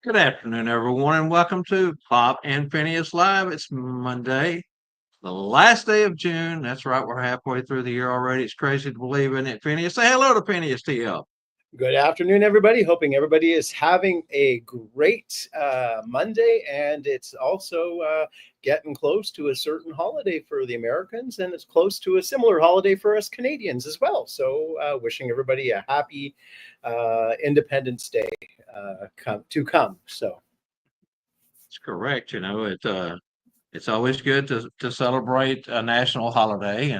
Good afternoon, everyone, and welcome to Bob and Phineas Live. It's Monday, the last day of June. That's right, we're halfway through the year already. It's crazy to believe in it. Phineas, say hello to Phineas TL. Good afternoon, everybody. Hoping everybody is having a great Monday, and it's also getting close to a certain holiday for the Americans, and it's close to a similar holiday for us Canadians as well. So, wishing everybody a happy Independence Day to come. So, It's correct. It's always good to celebrate a national holiday,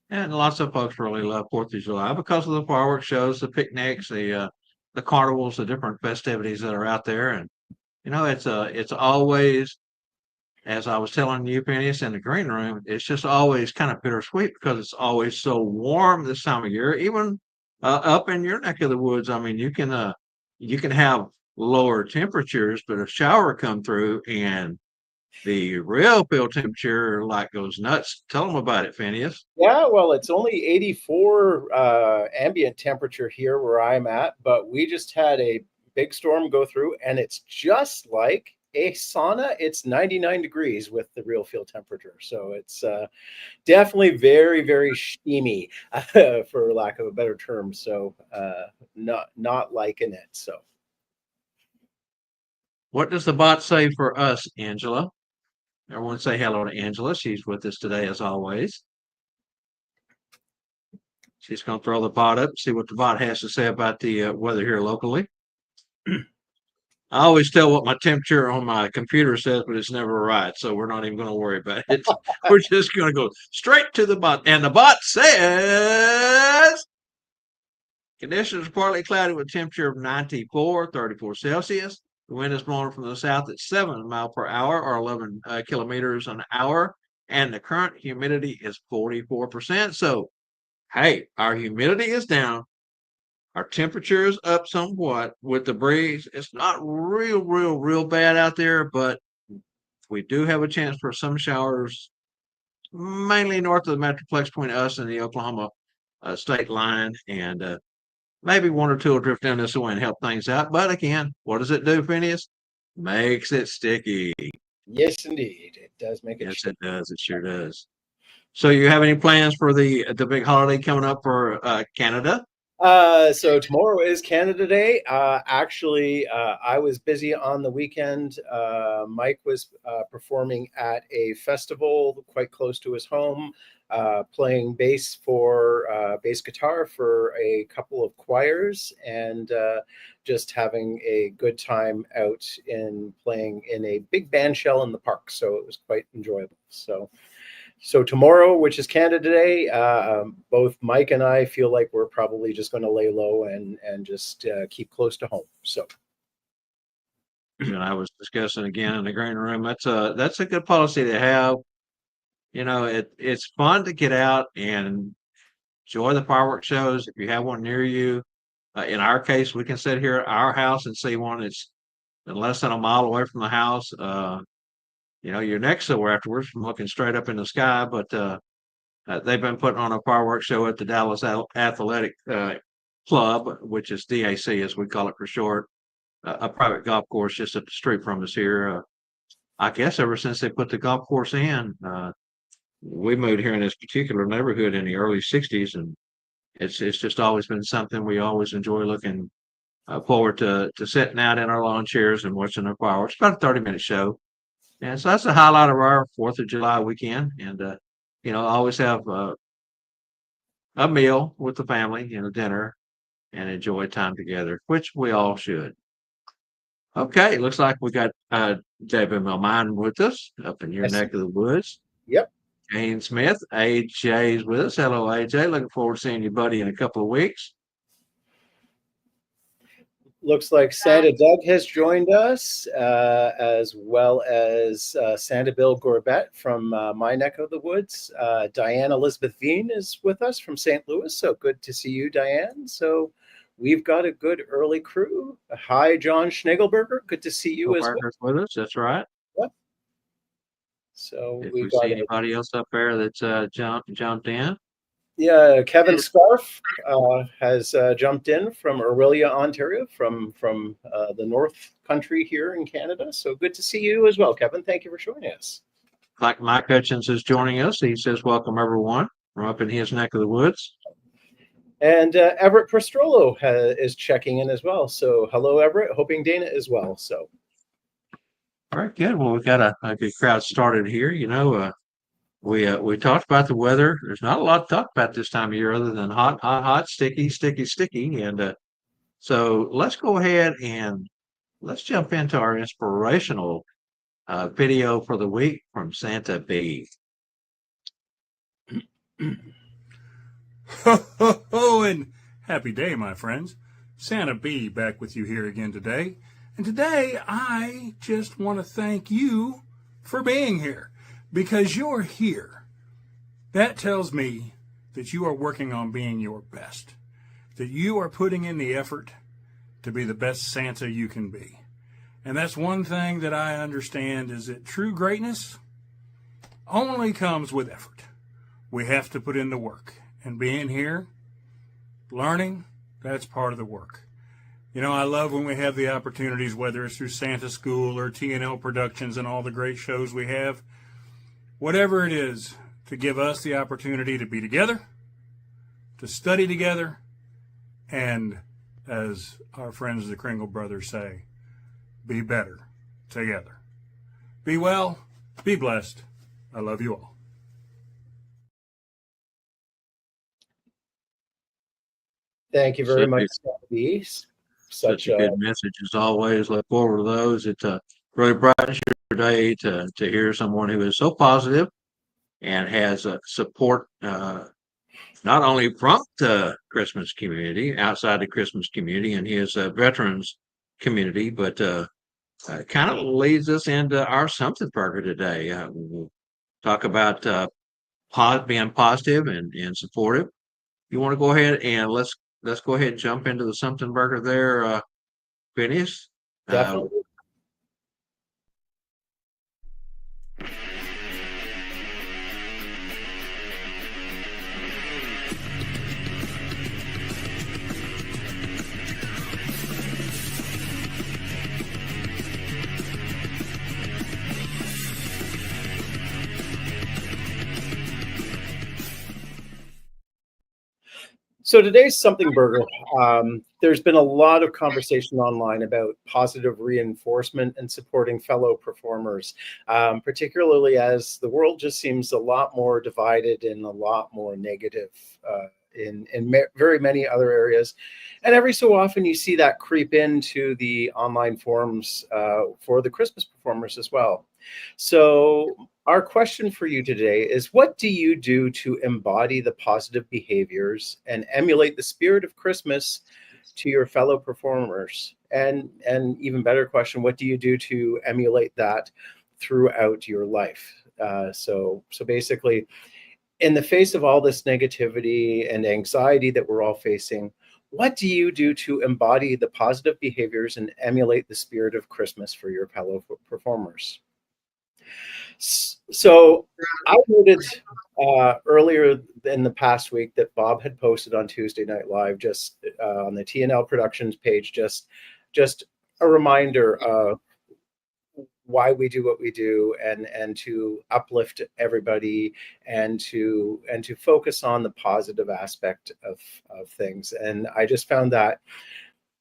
and lots of folks really love Fourth of July because of the fireworks shows, the picnics, the carnivals, the different festivities that are out there, and it's always, as I was telling you, Phineas, in the green room, it's just always kind of bittersweet because it's always so warm this time of year. Even up in your neck of the woods, I mean, you can have lower temperatures, but a shower come through and the real field temperature like goes nuts. Tell them about it, Phineas. yeah, well, it's only 84 ambient temperature here where I'm at, but we just had a big storm go through, and it's just like a sauna. It's 99 degrees with the real field temperature. So it's definitely very, very steamy, for lack of a better term. So not liking it. So What does the bot say for us, Angela? Everyone say hello to Angela. She's with us today as always. She's going to throw the bot up, see what the bot has to say about the weather here locally. I always tell what my temperature on my computer says, but it's never right. So we're not even going to worry about it. We're just going to go straight to the bot. And the bot says conditions are partly cloudy with a temperature of 94, 34 Celsius. The wind is blowing from the south at 7 miles per hour or 11 kilometers an hour. And the current humidity is 44%. So, hey, our humidity is down. Our temperature is up somewhat with the breeze. It's not real bad out there, but we do have a chance for some showers, mainly north of the Metroplex between us and the Oklahoma state line. And maybe one or two will drift down this way and help things out. But again, what does it do, Phineas? Makes it sticky. yes, indeed, it does make it. Yes, it does. It sure does. So, you have any plans for the big holiday coming up for Canada? So tomorrow is Canada Day. Actually, I was busy on the weekend. Mike was performing at a festival quite close to his home, playing bass guitar for a couple of choirs, and just having a good time out in playing in a big band shell in the park. So it was quite enjoyable. So tomorrow, which is Canada Day, both Mike and I feel like we're probably just going to lay low and just keep close to home. So And I was discussing again in the green room. That's a good policy to have. It's fun to get out and enjoy the fireworks shows. If you have one near you, in our case, we can sit here at our house and see one that's less than a mile away from the house. You're next to afterwards from looking straight up in the sky. But they've been putting on a fireworks show at the Dallas Athletic Club, which is DAC as we call it for short, a private golf course just up the street from us here. I guess ever since they put the golf course in, we moved here in this particular neighborhood in the early '60s, and it's just always been something we always enjoy looking forward to sitting out in our lawn chairs and watching the fireworks. About a 30-minute show, and so that's the highlight of our Fourth of July weekend. And always have a meal with the family, dinner, and enjoy time together, which we all should. Okay, looks like we got David Milmine with us up in your yes, neck of the woods. yep. Jane Smith, AJ's with us. Hello, AJ. Looking forward to seeing you, buddy, in a couple of weeks. Looks like Santa Doug has joined us, as well as Santa Bill Gorbett from my neck of the woods. Diane Elizabeth Veen is with us from St. Louis. So good to see you, Diane. So we've got a good early crew. Hi, John Schnagelberger. Good to see you Bill as Parker's with us. That's right. well. So If we we see got a anybody else up there that's jumped in. Yeah, Kevin Scarf has jumped in from Orillia, Ontario, from the North Country here in Canada. So good to see you as well, Kevin. Thank you for joining us. Like Mike Hutchins is joining us. He says, welcome everyone from up in his neck of the woods. And Everett Prostrollo is checking in as well. So hello, Everett. Hoping Dana as well. So. All right, good. Well, we've got a good crowd started here. We talked about the weather. There's not a lot to talk about this time of year other than hot, hot, hot, sticky, sticky, sticky. And so let's go ahead and let's jump into our inspirational video for the week from Santa B. Ho, ho, ho, and happy day, my friends. Santa B back with you here again today. And today, I just want to thank you for being here because you're here. That tells me that you are working on being your best, that you are putting in the effort to be the best Santa you can be. And that's one thing that I understand is that true greatness only comes with effort. We have to put in the work. And being here, learning, that's part of the work. You know, I love when we have the opportunities, whether it's through Santa School or TNL Productions and all the great shows we have, whatever it is, to give us the opportunity to be together, to study together, and as our friends the Kringle brothers say, be better together. Be well, be blessed. I love you all. Thank you very much, Scotty. Such a good message as always. Look forward to those. It really brightens your day to hear someone who is so positive and has support not only from the Christmas community, outside the Christmas community and his veterans community, but kind of leads us into our something burger today. We'll talk about being positive and supportive. You want to go ahead and let's go ahead and jump into the something burger there, Phineas. Definitely. So today's something burger. There's been a lot of conversation online about positive reinforcement and supporting fellow performers, particularly as the world just seems a lot more divided and a lot more negative in very many other areas. And every so often you see that creep into the online forums for the Christmas performers as well. So our question for you today is, what do you do to embody the positive behaviors and emulate the spirit of Christmas to your fellow performers? And even better question, what do you do to emulate that throughout your life? So basically, in the face of all this negativity and anxiety that we're all facing, what do you do to embody the positive behaviors and emulate the spirit of Christmas for your fellow performers? So I noted earlier in the past week that Bob had posted on Tuesday Night Live, just on the TNL Productions page, just a reminder of why we do what we do, and to uplift everybody, and to focus on the positive aspect of things. And I just found that,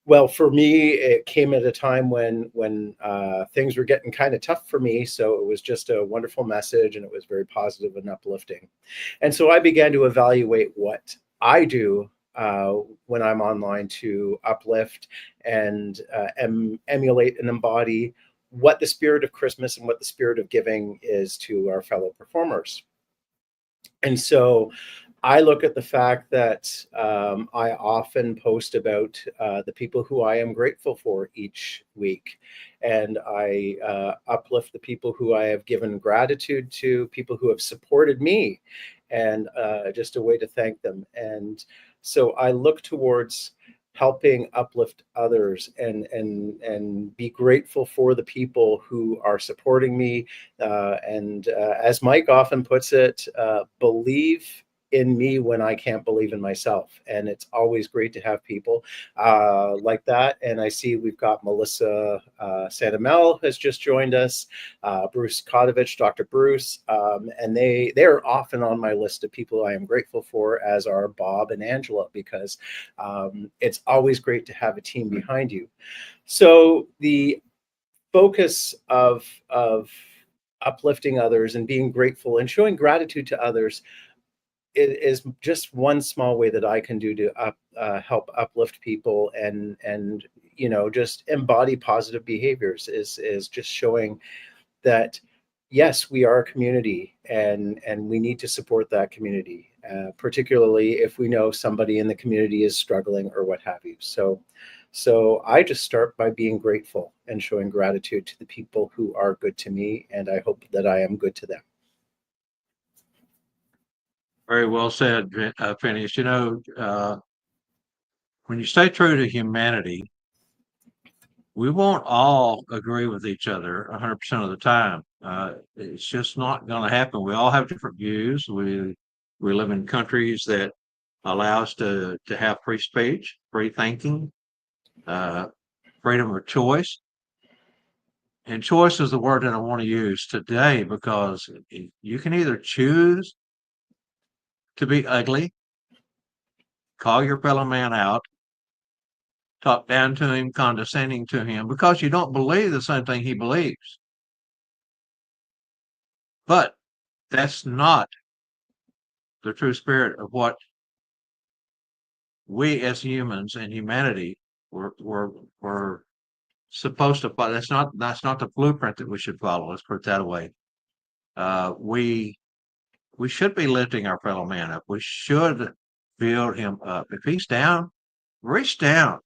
well, for me, it came at a time when things were getting kind of tough for me. So it was just a wonderful message, and it was very positive and uplifting. And so I began to evaluate what I do when I'm online to uplift and emulate and embody what the spirit of Christmas and what the spirit of giving is to our fellow performers. And so I look at the fact that I often post about the people who I am grateful for each week. And I uplift the people who I have given gratitude to, people who have supported me, and just a way to thank them. And so I look towards helping uplift others and be grateful for the people who are supporting me. And as Mike often puts it, believe in me when I can't believe in myself. And it's always great to have people like that. And I see we've got Melissa Santamel has just joined us, Bruce Kodovich, Dr. Bruce, and they're often on my list of people I am grateful for, as are Bob and Angela, because it's always great to have a team behind you. So the focus of uplifting others and being grateful and showing gratitude to others is just one small way that I can do to help uplift people and just embody positive behaviors is just showing that yes, we are a community and we need to support that community, particularly if we know somebody in the community is struggling or what have you. So I just start by being grateful and showing gratitude to the people who are good to me, and I hope that I am good to them. Very well said, Phineas. When you stay true to humanity, we won't all agree with each other 100% of the time. It's just not going to happen. We all have different views. We live in countries that allow us to have free speech, free thinking, freedom of choice. And choice is the word that I want to use today, because you can either choose to be ugly, call your fellow man out, talk down to him, condescending to him, because you don't believe the same thing he believes. But that's not the true spirit of what we as humans and humanity were supposed to follow. That's not the blueprint that we should follow. Let's put it that way. We should be lifting our fellow man up. We should build him up. If he's down, reach down.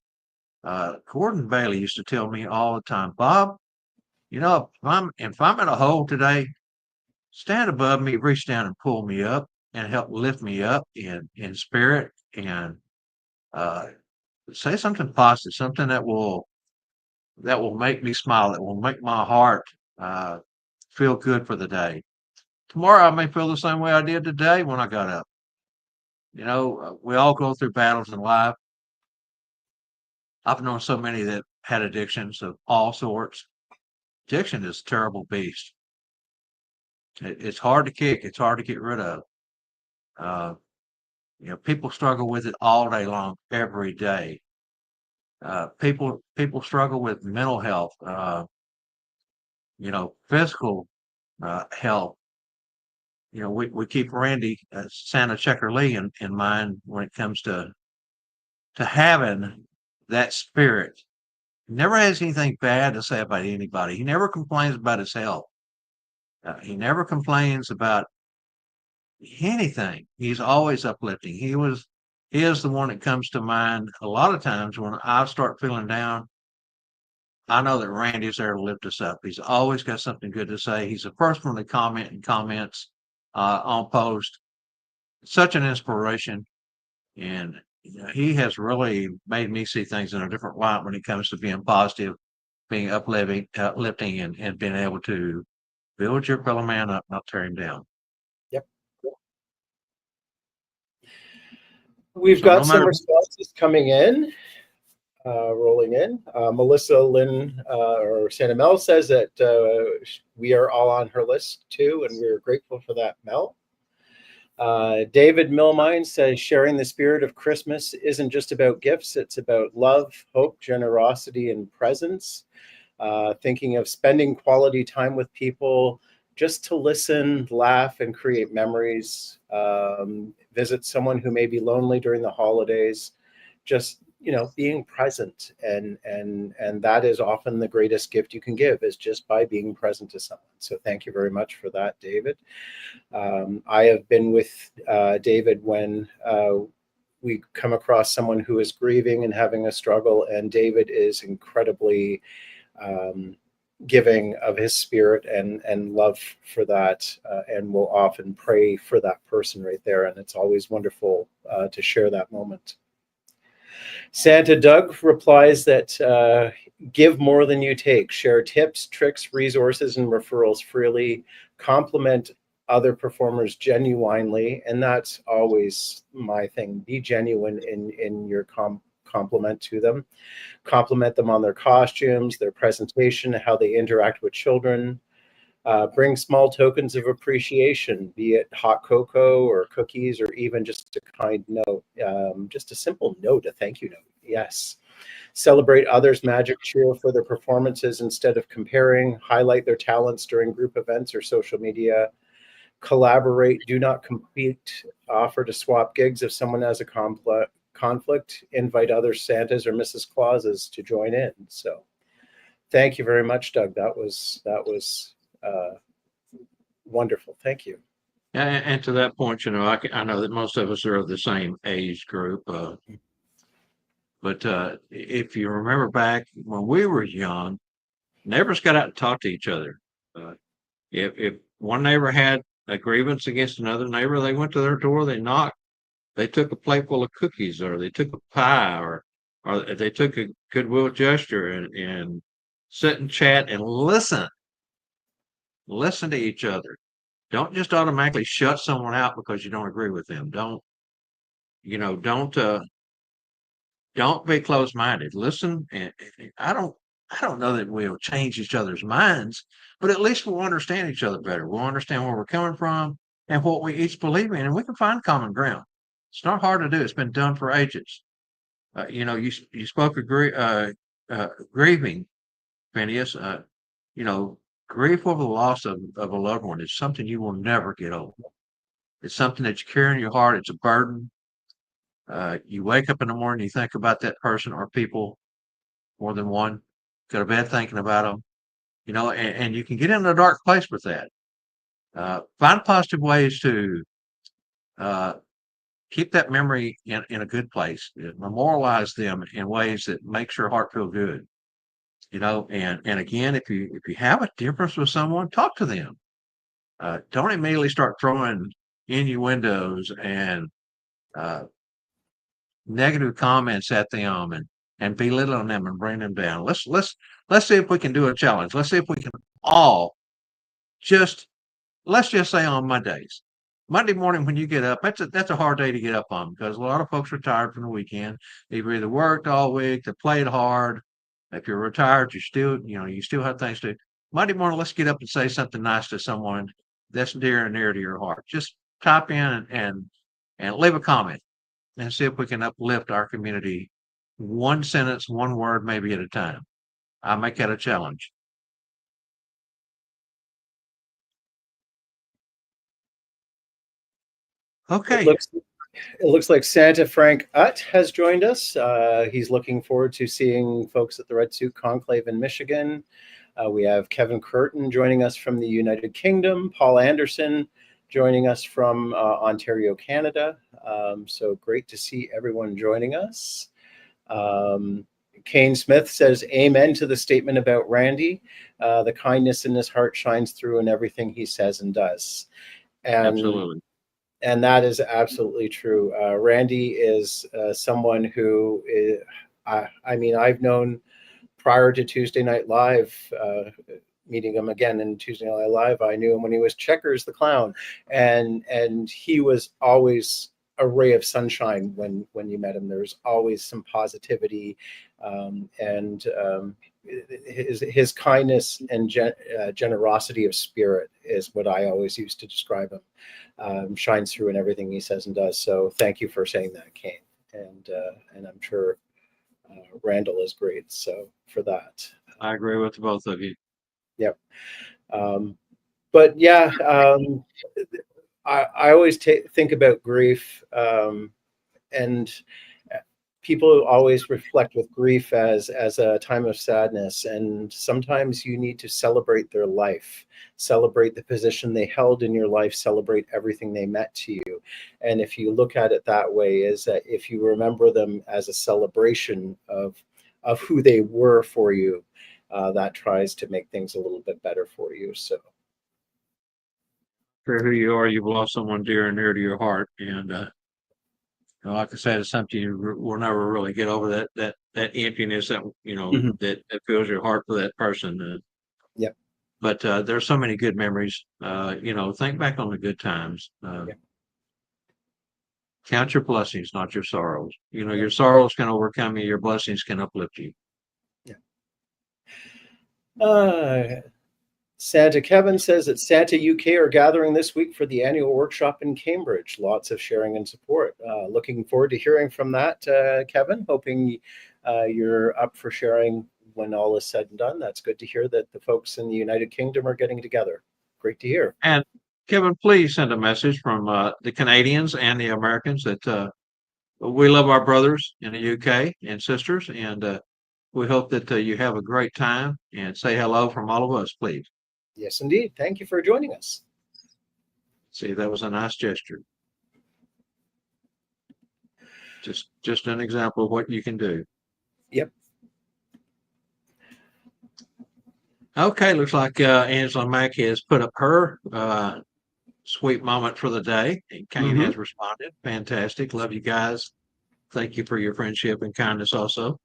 Gordon Bailey used to tell me all the time, Bob, if I'm in a hole today, stand above me, reach down and pull me up and help lift me up in spirit, and say something positive, something that will make me smile, that will make my heart feel good for the day. Tomorrow I may feel the same way I did today when I got up. We all go through battles in life. I've known so many that had addictions of all sorts. Addiction is a terrible beast. It's hard to kick. It's hard to get rid of. People struggle with it all day long, every day. People struggle with mental health, physical health. We keep Randy Santa Checker Lee in mind when it comes to having that spirit. He never has anything bad to say about anybody. He never complains about his health. He never complains about anything. He's always uplifting. He is the one that comes to mind a lot of times when I start feeling down. I know that Randy's there to lift us up. He's always got something good to say. He's the first one to comment and comments on post. Such an inspiration, and he has really made me see things in a different light when it comes to being positive, being uplifting, and being able to build your fellow man up, not tear him down. Yep. We've got some responses coming in, rolling in. Melissa Lynn or Santamel says that we are all on her list too, and we're grateful for that, Mel. David Milmine says sharing the spirit of Christmas isn't just about gifts, it's about love, hope, generosity, and presence. Thinking of spending quality time with people just to listen, laugh, and create memories. Visit someone who may be lonely during the holidays. Just being present, and that is often the greatest gift you can give, is just by being present to someone. So thank you very much for that, David. I have been with David when we come across someone who is grieving and having a struggle, and David is incredibly giving of his spirit and love for that, and will often pray for that person right there, and it's always wonderful to share that moment. Santa Doug replies that give more than you take, share tips, tricks, resources, and referrals freely, compliment other performers genuinely, and that's always my thing. Be genuine in your compliment to them. Compliment them on their costumes, their presentation, how they interact with children. Bring small tokens of appreciation, be it hot cocoa or cookies, or even just a kind note, just a simple note, a thank you note. Yes. Celebrate others' magic, cheer for their performances instead of comparing, highlight their talents during group events or social media. Collaborate, do not compete, offer to swap gigs if someone has a conflict, invite other Santas or Mrs. Clauses to join in. So thank you very much, Doug. That was wonderful. Thank you. And to that point, I know that most of us are of the same age group, but if you remember back when we were young, neighbors got out and talked to each other. If one neighbor had a grievance against another neighbor, they went to their door, they knocked, they took a plate full of cookies, or they took a pie, or they took a goodwill gesture and sit and chat and listen to each other. Don't just automatically shut someone out because you don't agree with them. Don't be closed-minded. Listen, and I don't know that we'll change each other's minds, but at least we'll understand each other better. We'll understand where we're coming from and what we each believe in, and we can find common ground. It's not hard to do. It's been done for ages. You spoke of grieving, Phineas. Grief over the loss of a loved one is something you will never get over. It's something that you carry in your heart. It's a burden. You wake up in the morning, you think about that person or people more than one. Go to bed thinking about them, and you can get in a dark place with that. Find positive ways to keep that memory in a good place. Memorialize them in ways that makes your heart feel good. And again, if you have a difference with someone, talk to them. Don't immediately start throwing innuendos and negative comments at them and belittling them and bring them down. Let's see if we can do a challenge. Let's see if we can all let's just say on Monday morning when you get up, that's a hard day to get up on because a lot of folks are tired from the weekend. They've either worked all week, they played hard. If you're retired, you still have things to do. Monday morning, let's get up and say something nice to someone that's dear and near to your heart. Just type in and leave a comment and see if we can uplift our community one sentence, one word, maybe at a time. I make that a challenge. Okay. It looks like Santa Frank Utt has joined us. He's looking forward to seeing folks at the Red Suit Conclave in Michigan. We have Kevin Curtin joining us from the United Kingdom, Paul Anderson joining us from Ontario, Canada. So great to see everyone joining us. Kane Smith says, amen to the statement about Randy. The kindness in his heart shines through in everything he says and does. Absolutely. And that is absolutely true. Randy is someone who I've known prior to Tuesday Night Live, meeting him again in Tuesday Night Live. I knew him when he was Checkers the Clown, and he was always a ray of sunshine when you met him. There was always some positivity, and his kindness and generosity of spirit is what I always used to describe him. Shines through in everything he says and does. So thank you for saying that, Kane. And I'm sure Randall is great. So for that, I agree with both of you. Yep. But yeah, I always think about grief, and people always reflect with grief as a time of sadness, and sometimes you need to celebrate their life, celebrate the position they held in your life, celebrate everything they meant to you. And if you look at it that way, is that if you remember them as a celebration of who they were for you, that tries to make things a little bit better for you. So For who you are, you've lost someone dear and near to your heart, and like I said, it's something you will never really get over, that emptiness that Mhm. that fills your heart for that person. Yep. But there's so many good memories. Think back on the good times. Yeah. Count your blessings, not your sorrows. Yeah. Your sorrows can overcome you. Your blessings can uplift you. Santa Kevin says that Santa UK are gathering this week for the annual workshop in Cambridge. Lots of sharing and support. Looking forward to hearing from that, Kevin. Hoping you're up for sharing when all is said and done. That's good to hear that the folks in the United Kingdom are getting together. Great to hear. And Kevin, please send a message from the Canadians and the Americans that we love our brothers in the UK and sisters, and we hope that you have a great time, and say hello from all of us, please. Yes, indeed. Thank you for joining us. See, that was a nice gesture. Just an example of what you can do. Yep. Okay, looks like Angela Mack has put up her sweet moment for the day, and Kane has responded. Fantastic. Love you guys. Thank you for your friendship and kindness also.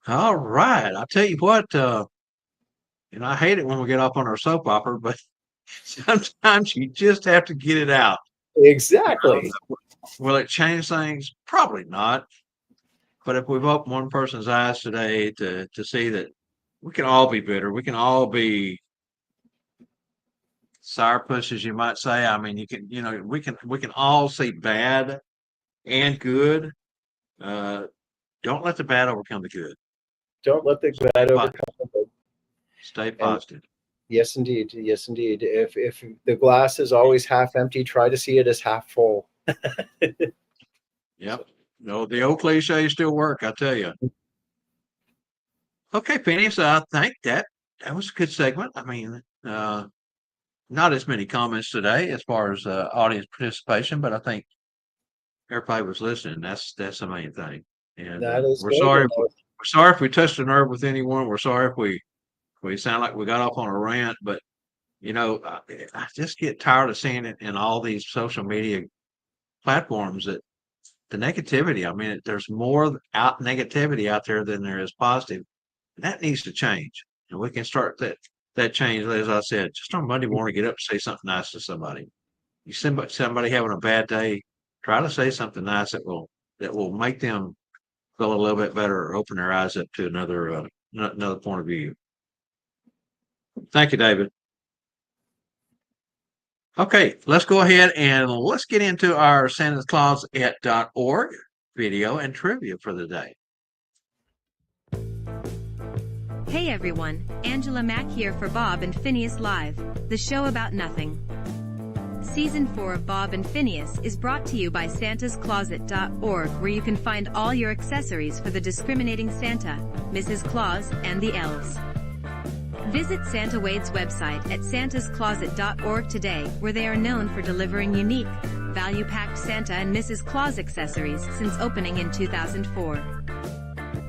All right. I'll tell you what, I hate it when we get off on our soap opera, but sometimes you just have to get it out. Exactly. Will it change things? Probably not. But if we've opened one person's eyes today to see that we can all be bitter, we can all be sourpuss, as you might say. I mean, we can all see bad and good. Don't let the bad overcome the good. Don't let the bad overcome the good. Stay positive. Yes, indeed. Yes, indeed. If the glass is always half empty, try to see it as half full. Yep. No, the old cliches still work, I tell you. Okay, Phineas, I think that was a good segment. I mean, not as many comments today as far as audience participation, but I think everybody was listening. That's the main thing. And That is we're good. sorry. We're sorry if we touched a nerve with anyone. We're sorry if we sound like we got off on a rant, but I just get tired of seeing it in all these social media platforms that the negativity. I mean, there's more negativity out there than there is positive. And that needs to change, and we can start that change. As I said, just on Monday morning, get up and say something nice to somebody. You see somebody having a bad day, try to say something nice that will make them feel a little bit better, or open their eyes up to another point of view. Thank you, David. Okay, let's go ahead and let's get into our SantaClaus@.org video and trivia for the day. Hey everyone, Angela Mack here for Bob and Phineas Live, the show about nothing. Season 4 of Bob and Phineas is brought to you by SantaClaus@.org, where you can find all your accessories for the discriminating Santa, Mrs. Claus, and the elves. Visit Santa Wade's website at santascloset.org today, where they are known for delivering unique, value-packed Santa and Mrs. Claus accessories since opening in 2004.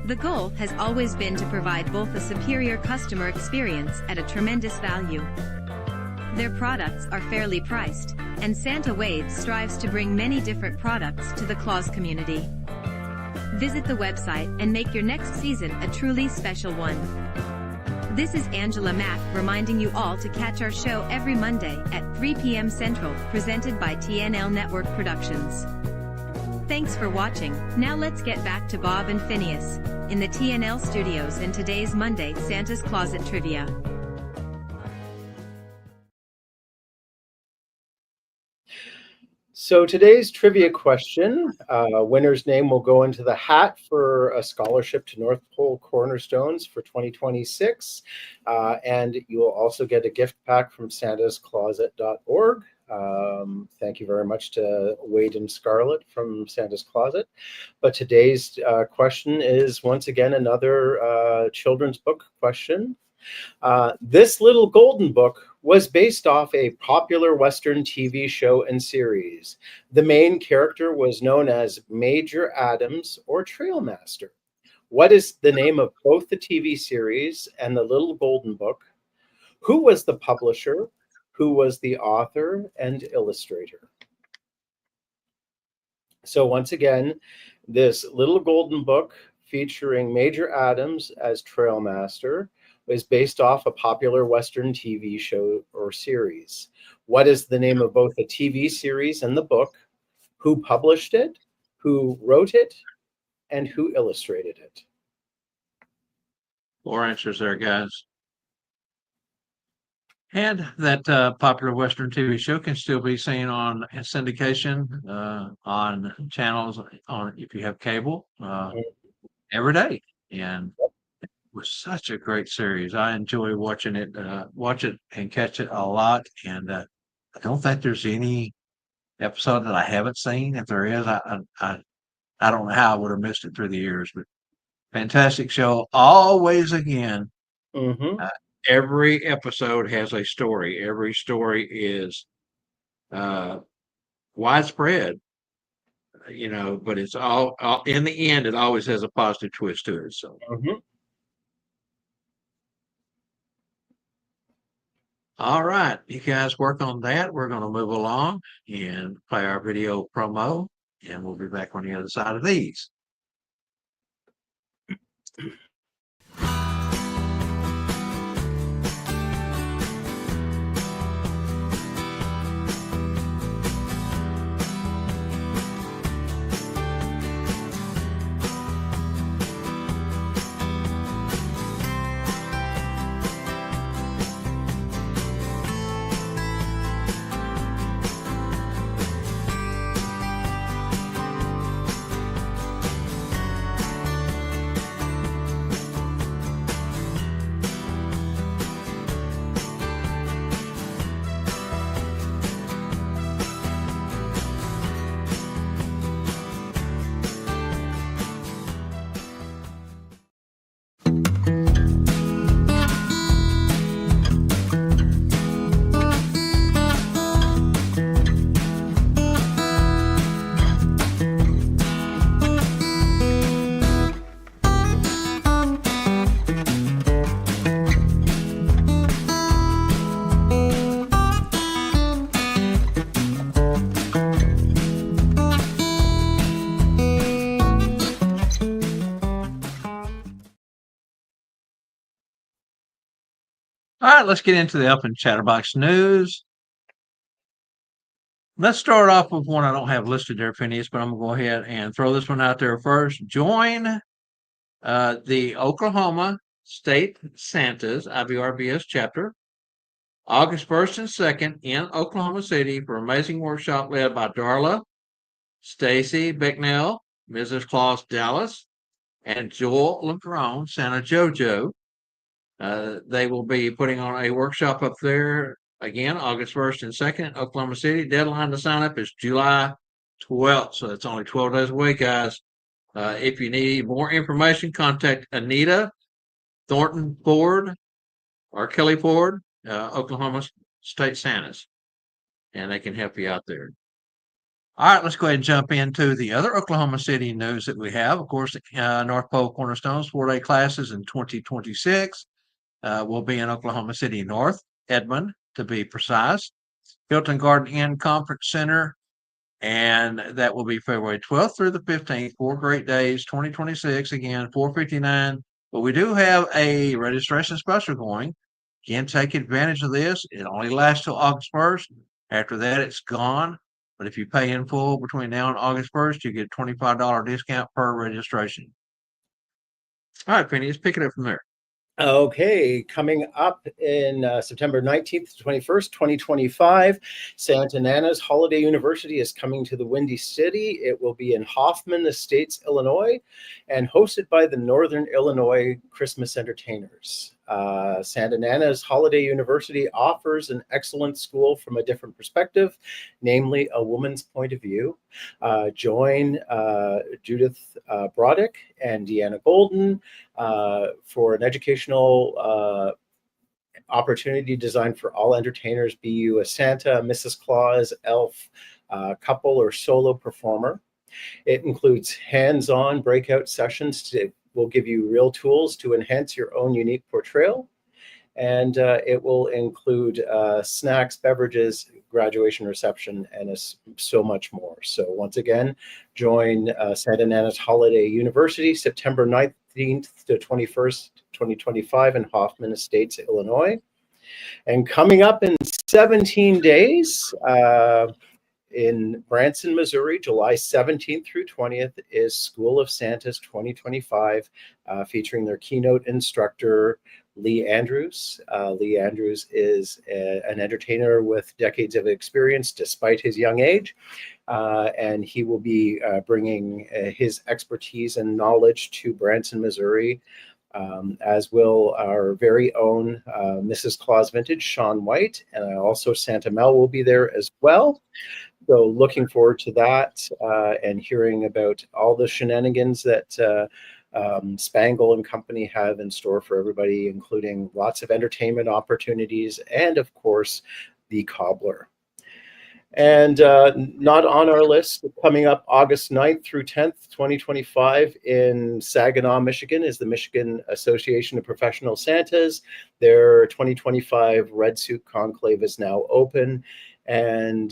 The goal has always been to provide both a superior customer experience at a tremendous value. Their products are fairly priced, and Santa Wade strives to bring many different products to the Claus community. Visit the website and make your next season a truly special one. This is Angela Mack reminding you all to catch our show every Monday at 3 p.m. Central, presented by TNL Network Productions. Thanks for watching. Now let's get back to Bob and Phineas in the TNL studios in today's Monday Santa's Closet Trivia. So today's trivia question, winner's name will go into the hat for a scholarship to North Pole Cornerstones for 2026. And you will also get a gift pack from santascloset.org. Thank you very much to Wade and Scarlett from Santa's Closet. But today's question is once again another children's book question. This Little Golden Book was based off a popular Western TV show and series. The main character was known as Major Adams or Trailmaster. What is the name of both the TV series and the Little Golden Book? Who was the publisher? Who was the author and illustrator? So once again, this Little Golden Book featuring Major Adams as Trailmaster is based off a popular Western TV show or series. What is the name of both the TV series and the book? Who published it? Who wrote it? And who illustrated it? 4 answers there, guys. And that popular Western TV show can still be seen on syndication on channels on if you have cable every day. And it was such a great series. I enjoy watching it, watch it and catch it a lot. And I don't think there's any episode that I haven't seen. If there is, I don't know how I would have missed it through the years. But fantastic show. Always again. Mm-hmm. Every episode has a story. Every story is widespread, but it's all in the end, it always has a positive twist to it. So, Mm-hmm. all right, you guys work on that. We're going to move along and play our video promo, and we'll be back on the other side of these. All right, let's get into the Up and Chatterbox news. Let's start off with one I don't have listed there, Phineas, but I'm going to go ahead and throw this one out there first. Join the Oklahoma State Santas IBRBS chapter August 1st and 2nd in Oklahoma City for an amazing workshop led by Darla, Stacy Bicknell, Mrs. Claus Dallas, and Joel Leckrone, Santa JoJo. They will be putting on a workshop up there again, August 1st and 2nd in Oklahoma City. Deadline to sign up is July 12th, so it's only 12 days away, guys. If you need more information, contact Anita Thornton Ford or Kelly Ford, Oklahoma State Santas, and they can help you out there. All right, let's go ahead and jump into the other Oklahoma City news that we have. Of course, North Pole Cornerstones 4-day classes in 2026 will be in Oklahoma City North, Edmond, to be precise. Hilton Garden Inn Conference Center, and that will be February 12th through the 15th. 4 great days, 2026, again, $459. But we do have a registration special going. Again, take advantage of this. It only lasts till August 1st. After that, it's gone. But if you pay in full between now and August 1st, you get a $25 discount per registration. All right, Phineas, pick it up from there. Okay, coming up in September 19th to 21st, 2025, Santa Nana's Holiday University is coming to the Windy City. It will be in Hoffman Estates, Illinois, and hosted by the Northern Illinois Christmas Entertainers. Santa Nana's Holiday University offers an excellent school from a different perspective, namely a woman's point of view. Join Judith Broddick and Deanna Golden for an educational opportunity designed for all entertainers, be you a Santa, Mrs. Claus, elf, couple, or solo performer. It includes hands-on breakout sessions that will give you real tools to enhance your own unique portrayal. And it will include snacks, beverages, graduation reception, and so much more. So once again, join Santa Nana's Holiday University, September 9th 15th to 21st, 2025 in Hoffman Estates, Illinois. And coming up in 17 days, in Branson, Missouri, July 17th through 20th, is School of Santas 2025, featuring their keynote instructor, Lee Andrews. Lee Andrews is an entertainer with decades of experience despite his young age, and he will be bringing his expertise and knowledge to Branson, Missouri, as will our very own Mrs. Claus Vintage, Sean White, and also Santa Mel will be there as well. So looking forward to that and hearing about all the shenanigans that Spangle and company have in store for everybody, including lots of entertainment opportunities and, of course, the cobbler. And not on our list, coming up August 9th through 10th, 2025 in Saginaw, Michigan, is the Michigan Association of Professional Santas. Their 2025 Red Suit Conclave is now open. And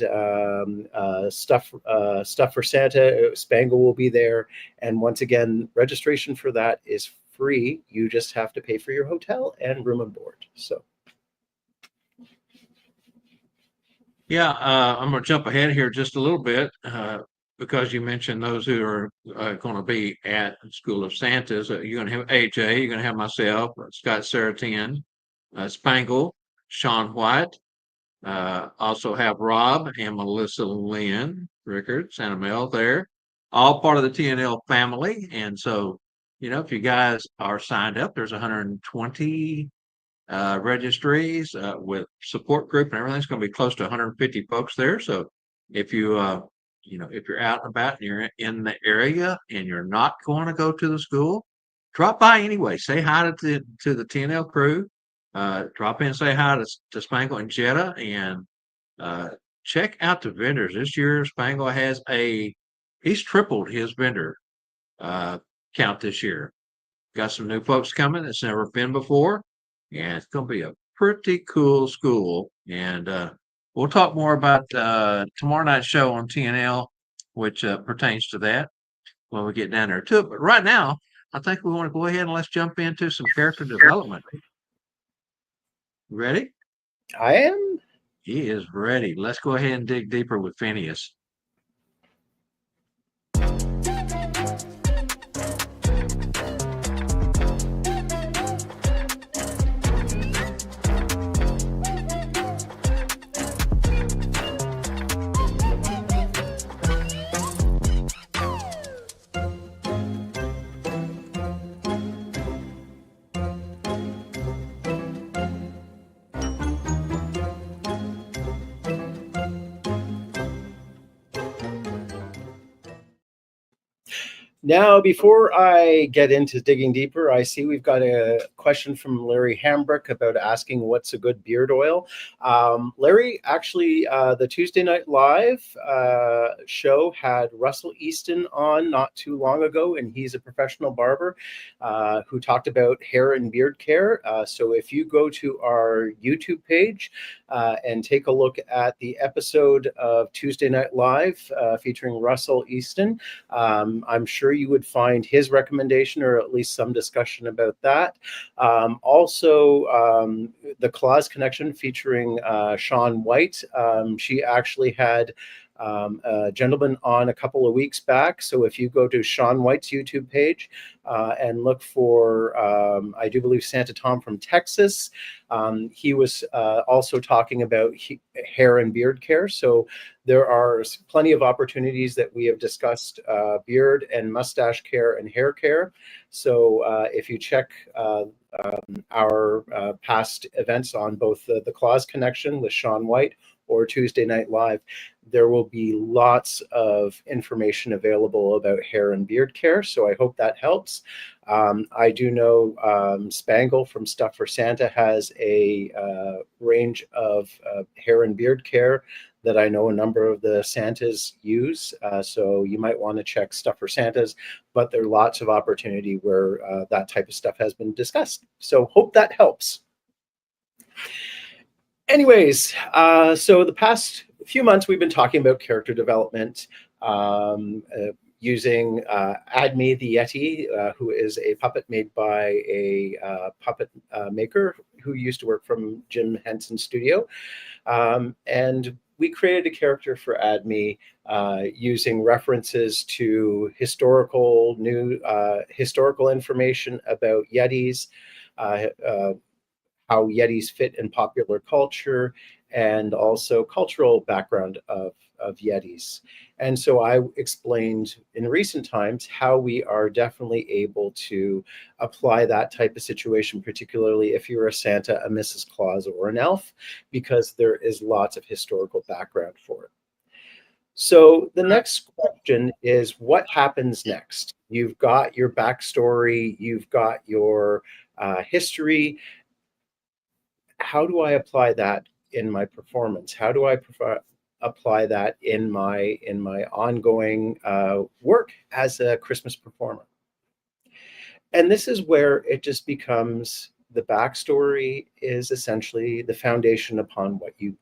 stuff for Santa, Spangle will be there. And once again, registration for that is free. You just have to pay for your hotel and room and board. So. Yeah, I'm going to jump ahead here just a little bit because you mentioned those who are going to be at School of Santas. You're going to have AJ, you're going to have myself, Scott Saratian, Spangle, Sean White. Also have Rob and Melissa Lynn Rickard, Santa Mel there, all part of the TNL family. And so, if you guys are signed up, there's 120 registries with support group and everything's going to be close to 150 folks there. So if you, if you're out and about and you're in the area and you're not going to go to the school, drop by anyway. Say hi to the TNL crew. Drop in, say hi to Spangle and Jetta, and check out the vendors. This year, Spangle has he's tripled his vendor count this year. Got some new folks coming that's never been before, and it's going to be a pretty cool school. And we'll talk more about tomorrow night's show on TNL, which pertains to that when we get down there to it. But right now, I think we want to go ahead and let's jump into some character development. Ready? I am. He is ready. Let's go ahead and dig deeper with Phineas. Now, before I get into digging deeper, I see we've got a question from Larry Hambrick about asking what's a good beard oil. Larry, actually, the Tuesday Night Live show had Russell Easton on not too long ago, and he's a professional barber who talked about hair and beard care. So if you go to our YouTube page and take a look at the episode of Tuesday Night Live featuring Russell Easton, I'm sure you would find his recommendation or at least some discussion about that. Also, the Claus Connection featuring Sean White. She actually had a gentleman on a couple of weeks back. So if you go to Sean White's YouTube page and look for, I do believe, Santa Tom from Texas, he was also talking about hair and beard care. So there are plenty of opportunities that we have discussed, beard and mustache care and hair care. So if you check our past events on both the Claus Connection with Sean White or Tuesday Night Live, there will be lots of information available about hair and beard care. So I hope that helps. I do know Spangle from Stuff for Santa has a range of hair and beard care that I know a number of the Santas use. So you might want to check Stuff for Santas, but there are lots of opportunity where that type of stuff has been discussed. So hope that helps. Anyways, so the past few months we've been talking about character development, using Adme the Yeti, who is a puppet made by a puppet maker who used to work from Jim Henson's studio. And we created a character for Adme using references to historical information about Yetis, how Yetis fit in popular culture, and also cultural background of Yetis. And so I explained in recent times how we are definitely able to apply that type of situation, particularly if you're a Santa, a Mrs. Claus, or an elf, because there is lots of historical background for it. So the next question is, what happens next? You've got your backstory, you've got your history. How do I apply that in my performance? How do I apply that in my ongoing work as a Christmas performer? And this is where it just becomes, the backstory is essentially the foundation upon what you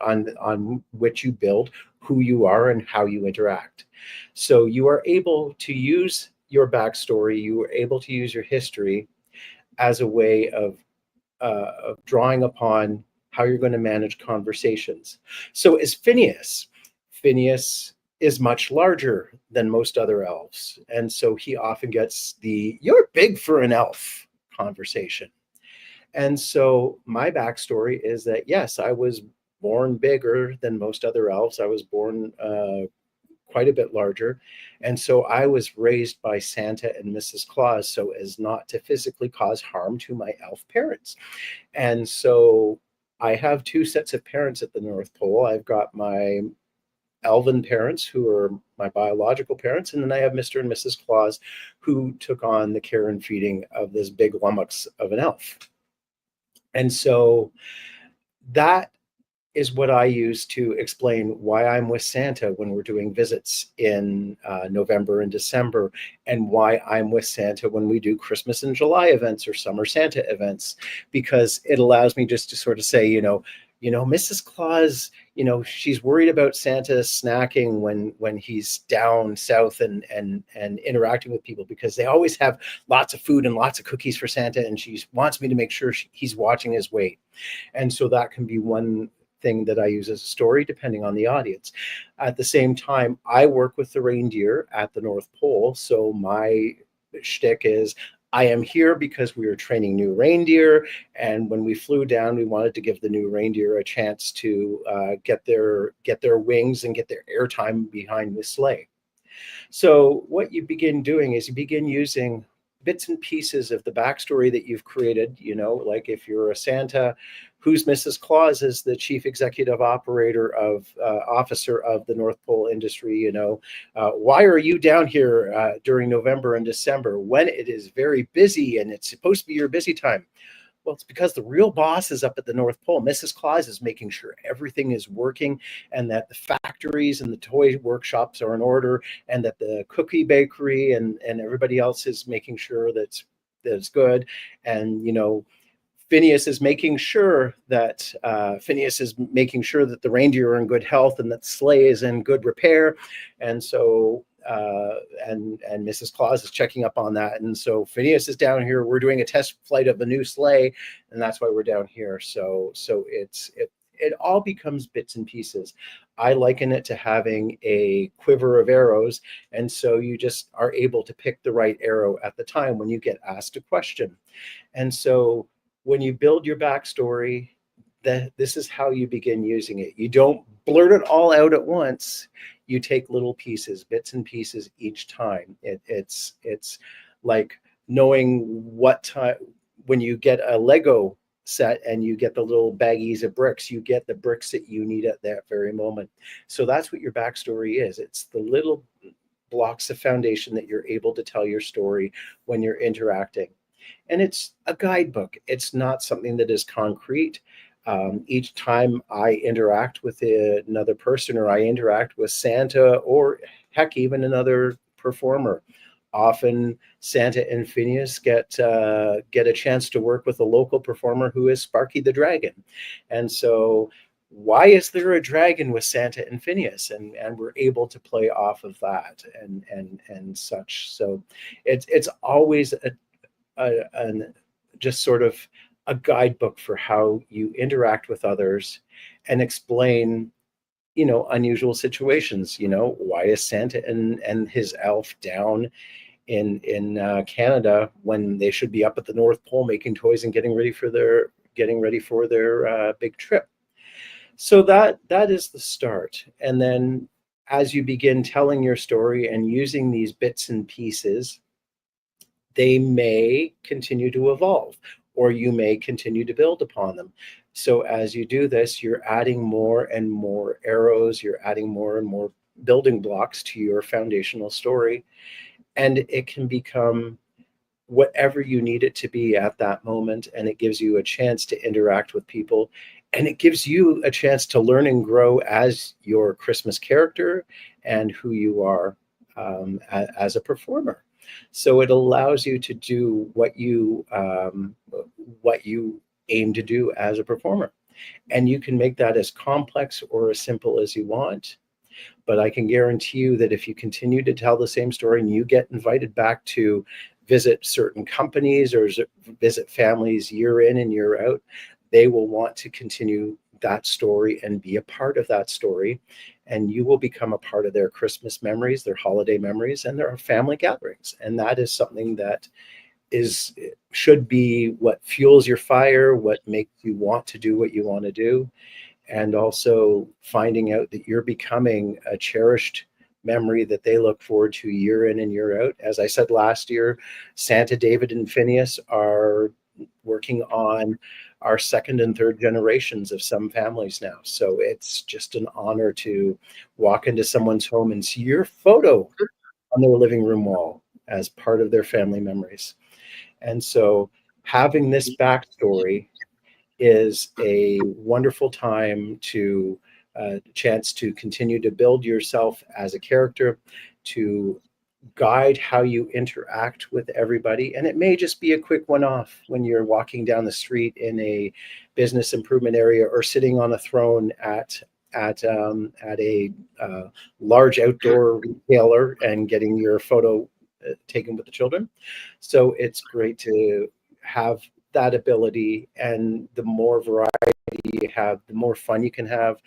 on which you build who you are and how you interact. So you are able to use your backstory, you are able to use your history as a way of drawing upon how you're going to manage conversations. So as Phineas is much larger than most other elves. And so he often gets the "you're big for an elf" conversation. And so my backstory is that, yes, I was born bigger than most other elves. I was born quite a bit larger. And so I was raised by Santa and Mrs. Claus so as not to physically cause harm to my elf parents. And so I have two sets of parents at the North Pole. I've got my elven parents, who are my biological parents, and then I have Mr. and Mrs. Claus, who took on the care and feeding of this big lummox of an elf. And so that is what I use to explain why I'm with Santa when we're doing visits in November and December, and why I'm with Santa when we do Christmas in July events or summer Santa events, because it allows me just to sort of say, Mrs. Claus, she's worried about Santa snacking when he's down south and interacting with people, because they always have lots of food and lots of cookies for Santa, and she wants me to make sure he's watching his weight. And so that can be one thing that I use as a story, depending on the audience. At the same time, I work with the reindeer at the North Pole, so my shtick is, I am here because we are training new reindeer, and when we flew down, we wanted to give the new reindeer a chance to get their wings and get their airtime behind the sleigh. So what you begin doing is you begin using bits and pieces of the backstory that you've created. Like if you're a Santa, who's Mrs. Claus is the chief executive officer of the North Pole industry. Why are you down here during November and December when it is very busy and it's supposed to be your busy time? Well, it's because the real boss is up at the North Pole. Mrs. Claus is making sure everything is working, and that the factories and the toy workshops are in order, and that the cookie bakery and everybody else is making sure that it's good. And, Phineas is making sure that the reindeer are in good health and that the sleigh is in good repair. And so and Mrs. Claus is checking up on that. And so Phineas is down here. We're doing a test flight of a new sleigh, and that's why we're down here. So it all becomes bits and pieces. I liken it to having a quiver of arrows, and so you just are able to pick the right arrow at the time when you get asked a question. And so when you build your backstory, this is how you begin using it. You don't blurt it all out at once. You take little pieces, bits and pieces each time. It's like knowing what time, when you get a Lego set and you get the little baggies of bricks, you get the bricks that you need at that very moment. So that's what your backstory is. It's the little blocks of foundation that you're able to tell your story when you're interacting. And it's a guidebook. It's not something that is concrete. Each time I interact with another person, or I interact with Santa, or heck, even another performer, often Santa and Phineas get a chance to work with a local performer who is Sparky the Dragon. And so why is there a dragon with Santa and Phineas? And we're able to play off of that and such. So it's always an just sort of a guidebook for how you interact with others and explain, unusual situations. Why is Santa and his elf down in Canada when they should be up at the North Pole making toys and getting ready for their big trip? So that is the start. And then as you begin telling your story and using these bits and pieces, they may continue to evolve, or you may continue to build upon them. So as you do this, you're adding more and more arrows, you're adding more and more building blocks to your foundational story, and it can become whatever you need it to be at that moment. And it gives you a chance to interact with people, and it gives you a chance to learn and grow as your Christmas character and who you are as a performer. So it allows you to do what you aim to do as a performer, and you can make that as complex or as simple as you want. But I can guarantee you that if you continue to tell the same story and you get invited back to visit certain companies or visit families year in and year out, they will want to continue that story and be a part of that story. And you will become a part of their Christmas memories, their holiday memories, and their family gatherings. And that is something that should be what fuels your fire, what makes you want to do what you want to do. And also finding out that you're becoming a cherished memory that they look forward to year in and year out. As I said last year, Santa, David, and Phineas are working on our second and third generations of some families now. So it's just an honor to walk into someone's home and see your photo on their living room wall as part of their family memories. And so having this backstory is a wonderful time to chance to continue to build yourself as a character, to guide how you interact with everybody. And it may just be a quick one-off when you're walking down the street in a business improvement area or sitting on a throne at a large outdoor retailer and getting your photo taken with the children. So it's great to have that ability, and the more variety you have, the more fun you can have,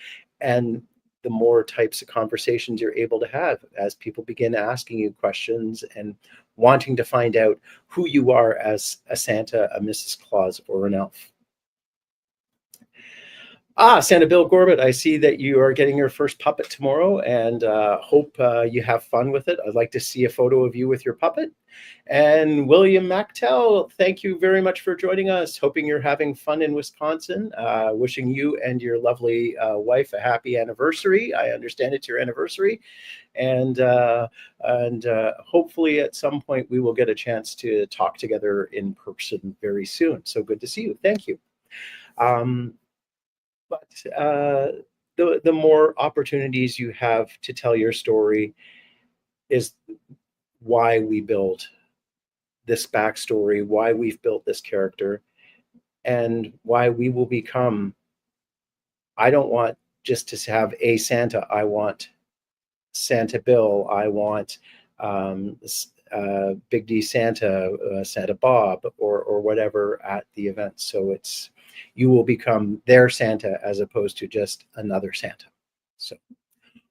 and the more types of conversations you're able to have as people begin asking you questions and wanting to find out who you are as a Santa, a Mrs. Claus, or an elf. Santa Bill Gorbett, I see that you are getting your first puppet tomorrow, and hope you have fun with it. I'd like to see a photo of you with your puppet. And William Mactel, thank you very much for joining us. Hoping you're having fun in Wisconsin. Wishing you and your lovely wife a happy anniversary. I understand it's your anniversary. And hopefully at some point we will get a chance to talk together in person very soon. So good to see you. Thank you. But the more opportunities you have to tell your story is why we build this backstory, why we've built this character, and why we will become. I don't want just to have a Santa. I want Santa Bill. I want Big D Santa, Santa Bob, or whatever at the event. So you will become their Santa as opposed to just another Santa. So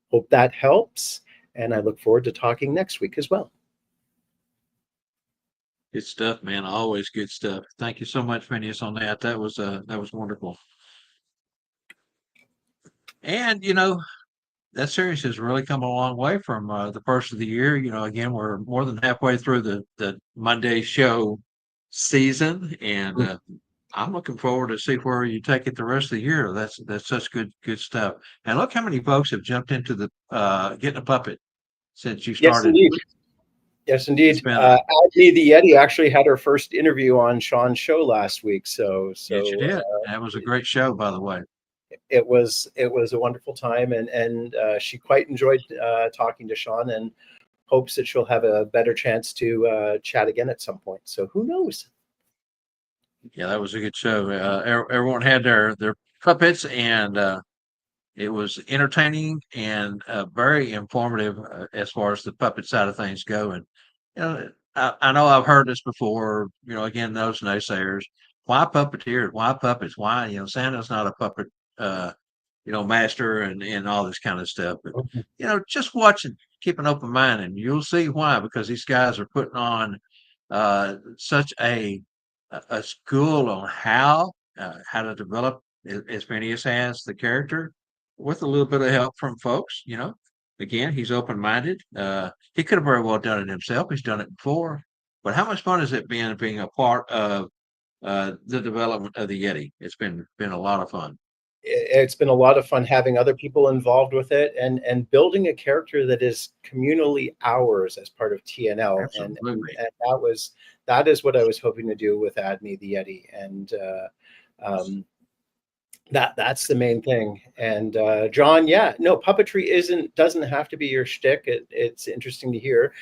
hope that helps, and I look forward to talking next week as well. Good stuff, man. Always good stuff. Thank you so much, Phineas, on that. That was wonderful. And that series has really come a long way from the first of the year. Again, we're more than halfway through the Monday show season, and I'm looking forward to see where you take it the rest of the year. That's such good stuff. And look how many folks have jumped into the getting a puppet since you Yes, started. indeed. Yes, indeed. Adney the Yeti actually had her first interview on Sean's show last week. So yes, you did. That was a great show, by the way. It was a wonderful time, and she quite enjoyed talking to Sean, and hopes that she'll have a better chance to chat again at some point. So who knows? Yeah, that was a good show. Everyone had their puppets, and It was entertaining and very informative as far as the puppet side of things go. And I know I've heard this before. Again, those naysayers. Why puppeteers? Why puppets? Why Santa's not a puppet? Master and all this kind of stuff. But just watch and keep an open mind, and you'll see why. Because these guys are putting on such a school on how to develop, as Phineas has the character, with a little bit of help from folks. Again, he's open minded. He could have very well done it himself. He's done it before. But how much fun has it been being a part of the development of the Yeti? It's been a lot of fun. It's been a lot of fun having other people involved with it and building a character that is communally ours as part of TNL. And that is what I was hoping to do with Adney the Yeti. And that's the main thing. And John, puppetry doesn't have to be your shtick. It's interesting to hear,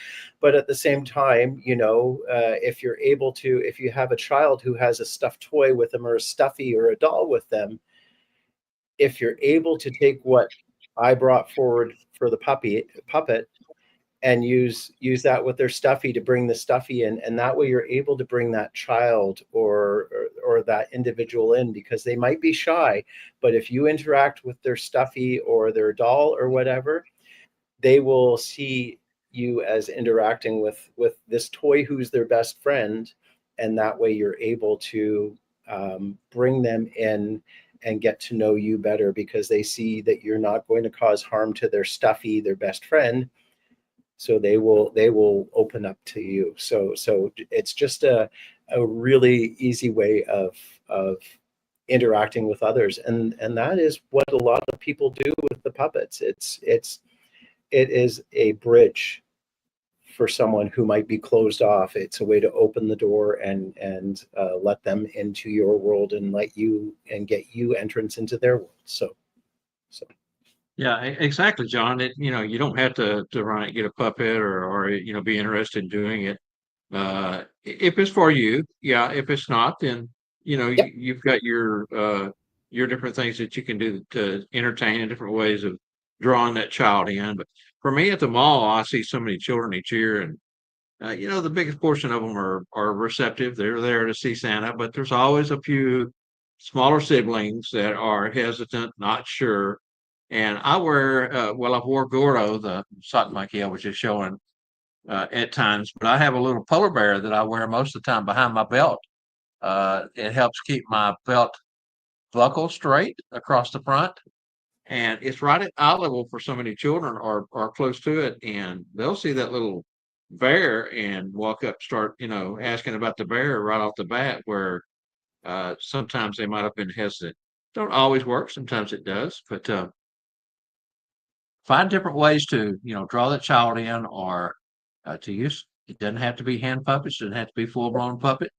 but at the same time, if you have a child who has a stuffed toy with them, or a stuffy or a doll with them, if you're able to take what I brought forward for the puppet and use that with their stuffy to bring the stuffy in, and that way you're able to bring that child or that individual in, because they might be shy, but if you interact with their stuffy or their doll or whatever, they will see you as interacting with this toy who's their best friend, and that way you're able to bring them in and get to know you better, because they see that you're not going to cause harm to their stuffy, their best friend. So they will open up to you. So it's just a really easy way of interacting with others. And that is what a lot of people do with the puppets. It is a bridge for someone who might be closed off. It's a way to open the door and let them into your world and get you entrance into their world. So. Yeah, exactly, John. You don't have to run it, get a puppet or be interested in doing it. If it's for you, yeah. If it's not, then Yep. you've got your different things that you can do to entertain, and different ways of drawing that child in. But for me at the mall, I see so many children each year, and the biggest portion of them are receptive. They're there to see Santa, but there's always a few smaller siblings that are hesitant, not sure. And I wear, I wore Gordo, the sock monkey I was just showing at times, but I have a little polar bear that I wear most of the time behind my belt. It helps keep my belt buckle straight across the front. And it's right at eye level for so many children or close to it. And they'll see that little bear and walk up, start, asking about the bear right off the bat, where sometimes they might have been hesitant. Don't always work. Sometimes it does, but find different ways to draw that child in, or to use. It doesn't have to be hand puppets. It doesn't have to be full blown puppet.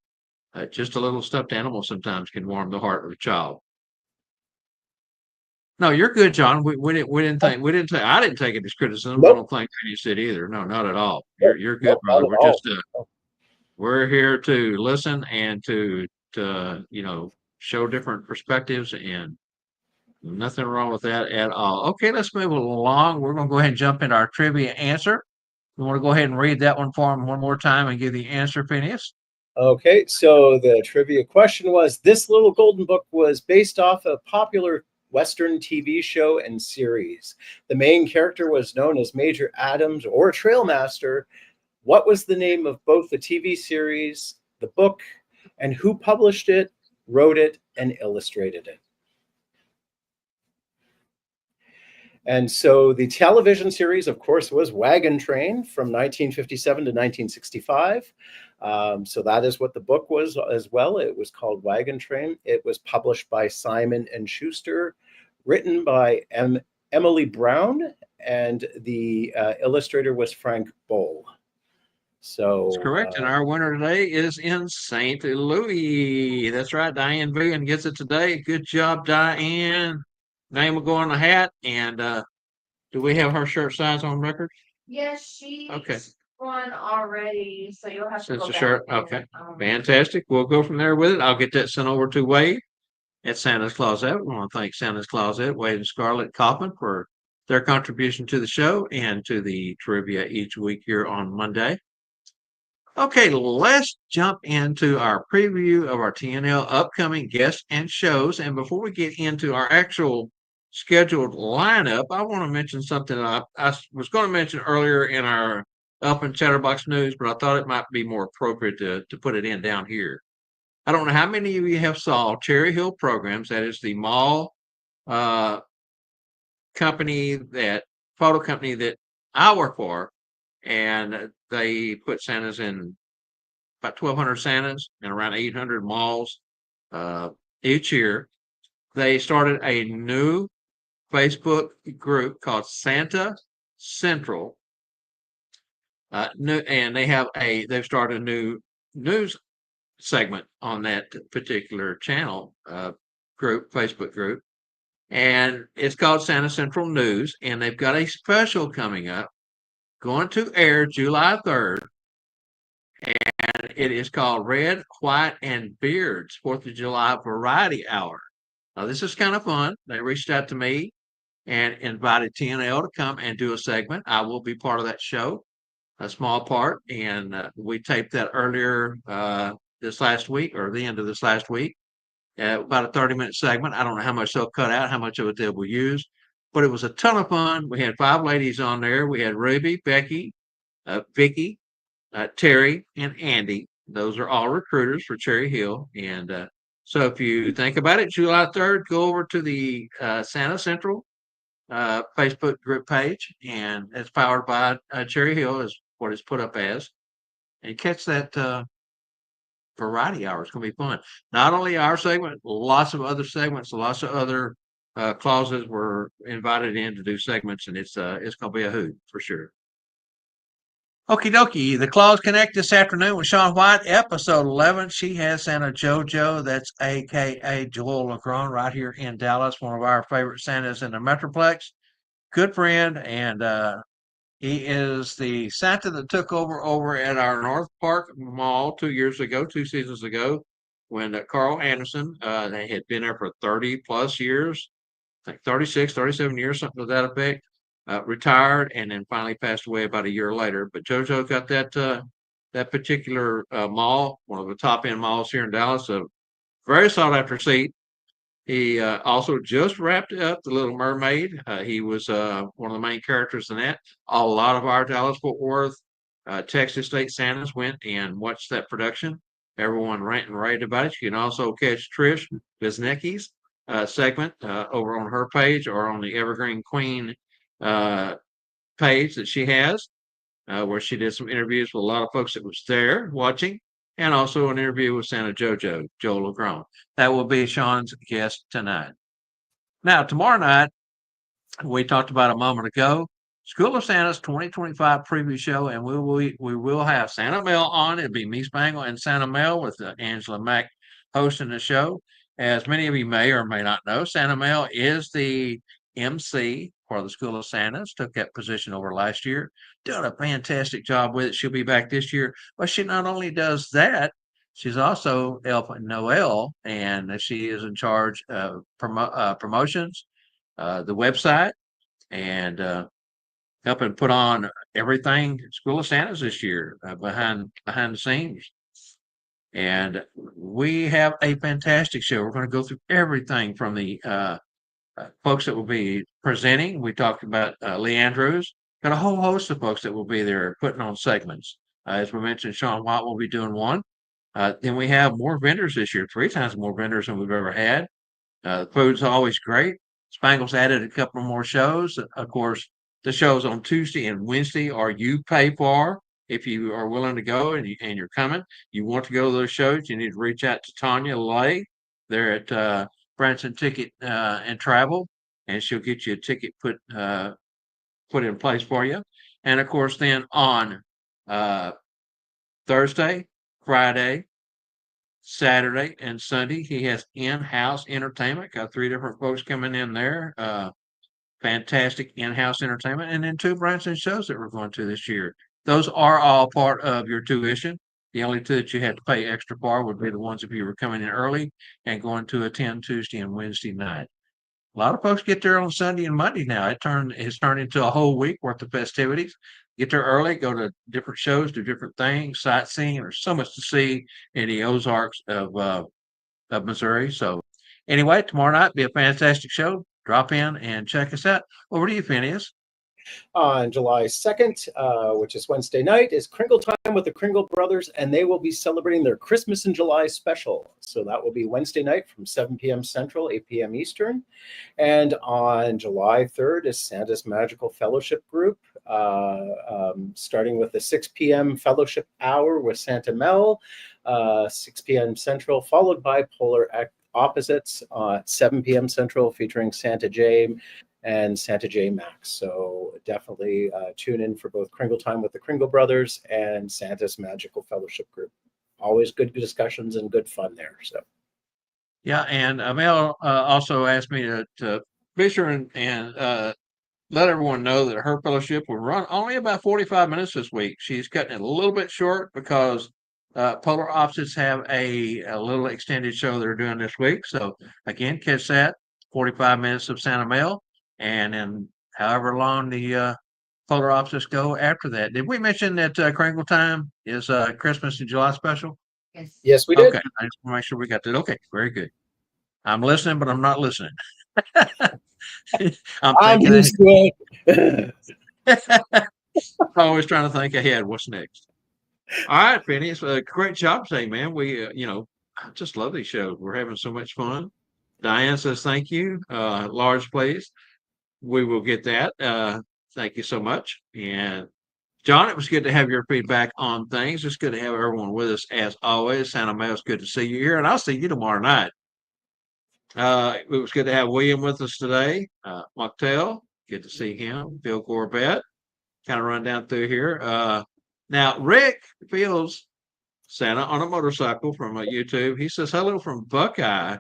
Just a little stuffed animal sometimes can warm the heart of a child. No, you're good, John. We didn't think I didn't take it as criticism. I Nope. don't think you said either. No, not at all. Nope. You're good, Nope, brother. not We're at all. just we're here to listen and to show different perspectives, and nothing wrong with that at all. Okay, let's move along. We're going to go ahead and jump into our trivia answer. You want to go ahead and read that one for him one more time and give the answer, Phineas? Okay, so the trivia question was, this little golden book was based off a popular Western TV show and series. The main character was known as Major Adams or Trailmaster. What was the name of both the TV series, the book, and who published it, wrote it, and illustrated it? And so the television series, of course, was Wagon Train from 1957 to 1965. So that is what the book was as well. It was called Wagon Train. It was published by Simon and Schuster, written by Emily Brown, and the illustrator was Frank Boll. So that's correct. And our winner today is in St. Louis. That's right. Diane Boone gets it today. Good job, Diane. Name will go on the hat. And do we have her shirt size on record? Yes, she Okay. won already, so you'll have to Since go the back shirt, there. okay. Fantastic. We'll go from there with it. I'll get that sent over to Wade. at Santa's Closet. We want to thank Santa's Closet, Wade and Scarlett Kaufman, for their contribution to the show and to the trivia each week here on Monday. Okay, let's jump into our preview of our TNL upcoming guests and shows. And before we get into our actual scheduled lineup, I want to mention something I was going to mention earlier in our Up and Chatterbox news, but I thought it might be more appropriate to put it in down here. I don't know how many of you have saw Cherry Hill Programs. That is the mall company photo company that I work for, and they put Santas in about 1,200 Santas and around 800 malls each year. They started a new Facebook group called Santa Central. And they've started a new news segment on that particular channel Facebook group, and it's called Santa Central News, and they've got a special coming up, going to air July 3rd, and it is called Red, White, and Beards 4th of July Variety Hour. Now, this is kind of fun. They reached out to me and invited TNL to come and do a segment. I will be part of that show, a small part, and we taped that earlier this last week, or the end of this last week, about a 30-minute segment. I don't know how much they'll cut out, how much of it they will use, but it was a ton of fun. We had 5 ladies on there. We had Ruby, Becky, Vicky, Terry, and Andy. Those are all recruiters for Cherry Hill. And so if you think about it, July 3rd, go over to the Santa Central Facebook group page, and it's powered by Cherry Hill is what it's put up as. And catch that variety hour. It's going to be fun. Not only our segment, lots of other segments, lots of other clauses were invited in to do segments, and it's going to be a hoot for sure. Okie dokie. The Claus Connect this afternoon with Sean White, episode 11. She has Santa JoJo, that's a.k.a. Joel LeGrand, right here in Dallas, one of our favorite Santas in the Metroplex. Good friend, and he is the Santa that took over at our North Park Mall 2 seasons ago, when Carl Anderson, they had been there for 30 plus years, I think 36, 37 years, something to that effect, retired, and then finally passed away about a year later. But JoJo got that particular mall, one of the top end malls here in Dallas, a very sought after seat. He also just wrapped up The Little Mermaid. He was one of the main characters in that. A lot of our Dallas-Fort Worth, Texas State Santas went and watched that production. Everyone ranting and raved about it. You can also catch Trish Biznicki's segment over on her page, or on the Evergreen Queen page that she has, where she did some interviews with a lot of folks that was there watching, and also an interview with Santa JoJo, Joel LeGrand. That will be Sean's guest tonight. Now, tomorrow night, we talked about a moment ago, School of Santa's 2025 preview show, and we will have Santa Mel on. It'll be me, Spangle, and Santa Mel, with Angela Mack hosting the show. As many of you may or may not know, Santa Mel is the MC for the School of Santas, took that position over last year, done a fantastic job with it. She'll be back this year. But she not only does that, she's also Elf Noel, and she is in charge of promotions, the website, and helping put on everything School of Santas this year, behind the scenes. And we have a fantastic show. We're going to go through everything from the folks that will be presenting. We talked about Lee Andrews. Got a whole host of folks that will be there putting on segments. As we mentioned, Sean White will be doing one. Then we have more vendors this year, 3 times more vendors than we've ever had. The food's always great. Spangles added a couple more shows. Of course, the shows on Tuesday and Wednesday are you pay for. If you are willing to go and you're coming, you want to go to those shows, you need to reach out to Tanya Lay. They're at Branson Ticket and Travel, and she'll get you a ticket put in place for you. And of course, then on Thursday, Friday, Saturday, and Sunday, he has in-house entertainment. Got 3 different folks coming in there. Fantastic in-house entertainment, and then 2 Branson shows that we're going to this year. Those are all part of your tuition. The only two that you had to pay extra for would be the ones if you were coming in early and going to attend Tuesday and Wednesday night. A lot of folks get there on Sunday and Monday now. It's turned into a whole week worth of festivities. Get there early, go to different shows, do different things, sightseeing. There's so much to see in the Ozarks of Missouri. So anyway, tomorrow night be a fantastic show. Drop in and check us out. Over to you, Phineas. On July 2nd, which is Wednesday night, is Kringle Time with the Kringle Brothers, and they will be celebrating their Christmas in July special. So that will be Wednesday night from 7 p.m. Central, 8 p.m. Eastern. And on July 3rd is Santa's Magical Fellowship Group, starting with the 6 p.m. Fellowship Hour with Santa Mel, 6 p.m. Central, followed by Polar Opposites at 7 p.m. Central, featuring Santa J and Santa J Max. So definitely tune in for both Kringle Time with the Kringle Brothers and Santa's Magical Fellowship Group. Always good discussions and good fun there. So Yeah, and Mel also asked me to be sure and let everyone know that her fellowship will run only about 45 minutes this week. She's cutting it a little bit short because Polar Opposites have a little extended show they're doing this week. So again, catch that 45 minutes of Santa Mel, and then however long the Polar Opposites go after that. Did we mention that Kringle Time is Christmas in July special? Yes. yes, we did. Okay, I just want to make sure we got that. Okay, very good. I'm listening, but I'm not listening. I'm used to it. Always trying to think ahead. What's next? All right, Phineas. Great job today, man. We, I just love these shows. We're having so much fun. Diane says thank you. Large, please. We will get that. Thank you so much. And John, it was good to have your feedback on things. It's good to have everyone with us as always. Santa Mae, it's good to see you here, and I'll see you tomorrow night. It was good to have William with us today. Mocktail, good to see him. Bill Corbett, kind of run down through here. Now, Rick Fields, Santa on a motorcycle from YouTube. He says, hello from Buckeye.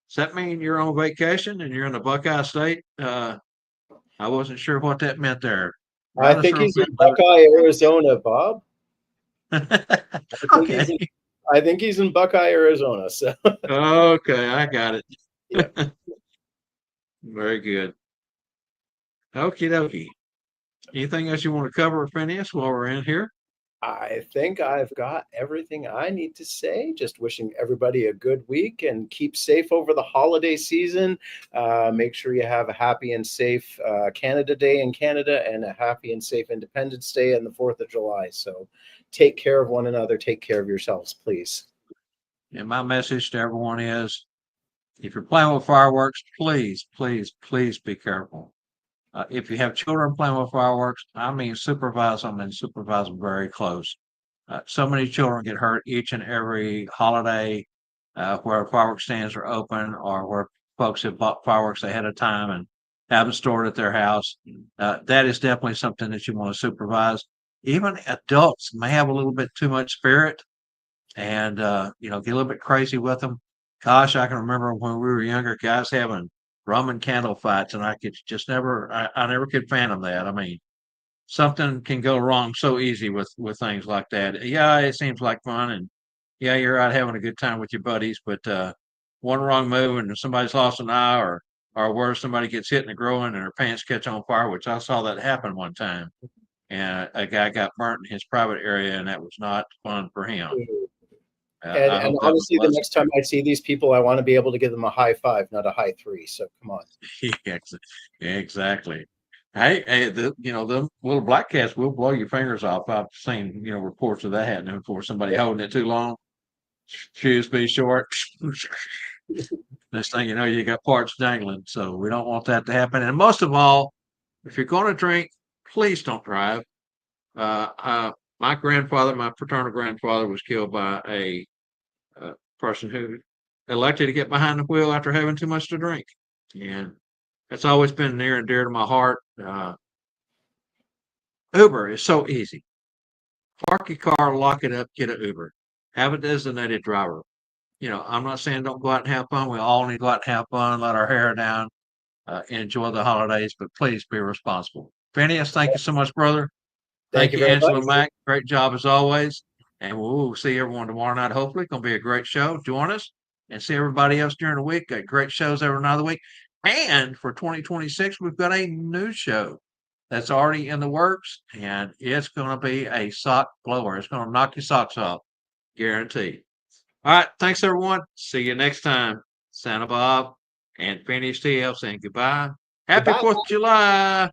Does that mean you're on vacation and you're in the Buckeye State? I wasn't sure what that meant there. I think he's in Buckeye, Arizona, Bob. Okay. I think he's in Buckeye, Arizona. So okay, I got it. Yeah. Very good. Okie dokie. Anything else you want to cover, Phineas, while we're in here? I think I've got everything I need to say. Just wishing everybody a good week and keep safe over the holiday season. Make sure you have a happy and safe Canada Day in Canada and a happy and safe Independence Day and the 4th of July. So take care of one another. Take care of yourselves, please. And my message to everyone is, if you're playing with fireworks, please, please, please be careful. If you have children playing with fireworks, I mean, supervise them and supervise them very close. So many children get hurt each and every holiday where fireworks stands are open or where folks have bought fireworks ahead of time and have them stored at their house. That is definitely something that you want to supervise. Even adults may have a little bit too much spirit and, get a little bit crazy with them. Gosh, I can remember when we were younger, guys having Roman candle fights, and I could just I never could fathom that. I mean, something can go wrong so easy with things like that. Yeah, it seems like fun, and yeah, you're out having a good time with your buddies, but one wrong move and somebody's lost an eye, or worse, somebody gets hit in the groin and their pants catch on fire, which I saw that happen one time, and a guy got burnt in his private area, and that was not fun for him. And honestly, the next time I see these people, I want to be able to give them a high five, not a high three. So come on. Yeah, exactly. Hey, the little black cats will blow your fingers off. I've seen reports of that happening before. Somebody holding it too long, shoes be short. Next thing you know, you got parts dangling. So we don't want that to happen. And most of all, if you're going to drink, please don't drive. My grandfather, my paternal grandfather, was killed by a person who elected to get behind the wheel after having too much to drink. And that's always been near and dear to my heart. Uber is so easy. Park your car, lock it up, get an Uber. Have a designated driver. I'm not saying don't go out and have fun. We all need to go out and have fun, let our hair down, enjoy the holidays, but please be responsible. Phineas, thank you so much, brother. Thank you, very Angela much. Mack. Great job as always. And we'll see everyone tomorrow night. Hopefully, going to be a great show. Join us and see everybody else during the week. Got great shows every night of the week. And for 2026, we've got a new show that's already in the works, and it's going to be a sock blower. It's going to knock your socks off, guaranteed. All right. Thanks, everyone. See you next time. Santa Bob and Phineas TL saying goodbye. Happy Goodbye. 4th of July.